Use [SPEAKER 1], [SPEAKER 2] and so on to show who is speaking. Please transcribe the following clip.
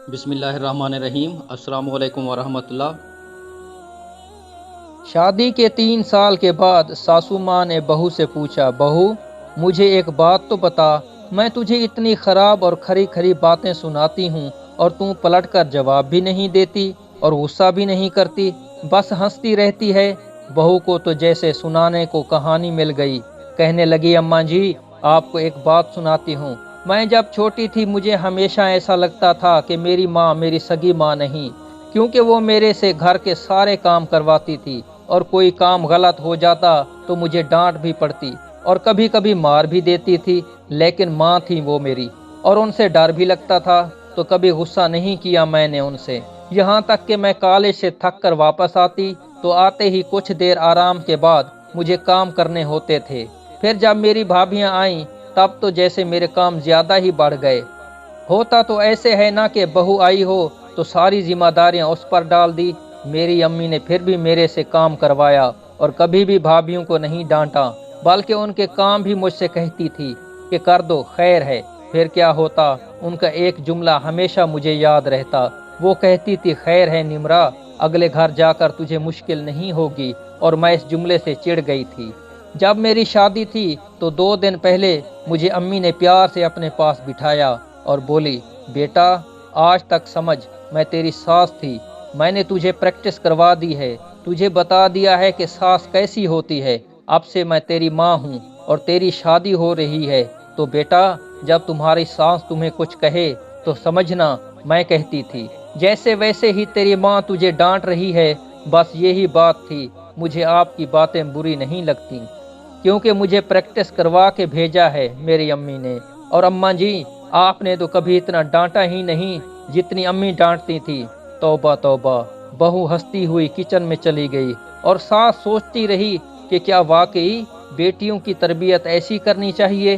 [SPEAKER 1] بسم اللہ الرحمن الرحیم۔ السلام علیکم ورحمۃ اللہ۔
[SPEAKER 2] شادی کے 3 سال کے بعد ساسو ماں نے بہو سے پوچھا، بہو مجھے ایک بات تو بتا، میں تجھے اتنی خراب اور کھری کھری باتیں سناتی ہوں اور تم پلٹ کر جواب بھی نہیں دیتی اور غصہ بھی نہیں کرتی، بس ہنستی رہتی ہے۔ بہو کو تو جیسے سنانے کو کہانی مل گئی، کہنے لگی، اماں جی آپ کو ایک بات سناتی ہوں۔ میں جب چھوٹی تھی مجھے ہمیشہ ایسا لگتا تھا کہ میری ماں میری سگی ماں نہیں، کیونکہ وہ میرے سے گھر کے سارے کام کرواتی تھی اور کوئی کام غلط ہو جاتا تو مجھے ڈانٹ بھی پڑتی اور کبھی کبھی مار بھی دیتی تھی، لیکن ماں تھی وہ میری اور ان سے ڈر بھی لگتا تھا، تو کبھی غصہ نہیں کیا میں نے ان سے۔ یہاں تک کہ میں کالج سے تھک کر واپس آتی تو آتے ہی کچھ دیر آرام کے بعد مجھے کام کرنے ہوتے تھے، پھر جب میری بھابیاں آئیں تب تو جیسے میرے کام زیادہ ہی بڑھ گئے۔ ہوتا تو ایسے ہے نا کہ بہو آئی ہو تو ساری ذمہ داریاں اس پر ڈال دی۔ میری امی نے پھر بھی میرے سے کام کروایا اور کبھی بھی بھابھیوں کو نہیں ڈانٹا، بلکہ ان کے کام بھی مجھ سے کہتی تھی کہ کر دو خیر ہے۔ پھر کیا ہوتا، ان کا ایک جملہ ہمیشہ مجھے یاد رہتا، وہ کہتی تھی، خیر ہے نمرا، اگلے گھر جا کر تجھے مشکل نہیں ہوگی، اور میں اس جملے سے چڑ گئی تھی۔ جب میری شادی تھی تو 2 دن پہلے مجھے امی نے پیار سے اپنے پاس بٹھایا اور بولی، بیٹا آج تک سمجھ میں تیری ساس تھی، میں نے تجھے پریکٹس کروا دی ہے، تجھے بتا دیا ہے کہ ساس کیسی ہوتی ہے، اب سے میں تیری ماں ہوں اور تیری شادی ہو رہی ہے، تو بیٹا جب تمہاری ساس تمہیں کچھ کہے تو سمجھنا میں کہتی تھی۔ جیسے ویسے ہی تیری ماں تجھے ڈانٹ رہی ہے، بس یہی بات تھی، مجھے آپ کی باتیں بری نہیں لگتی، کیونکہ مجھے پریکٹس کروا کے بھیجا ہے میری امی نے۔ اور اماں جی آپ نے تو کبھی اتنا ڈانٹا ہی نہیں جتنی امی ڈانٹتی تھی۔ توبہ توبہ۔ بہو ہنستی ہوئی کچن میں چلی گئی اور ساس سوچتی رہی کہ کیا واقعی بیٹیوں کی تربیت ایسی کرنی چاہیے؟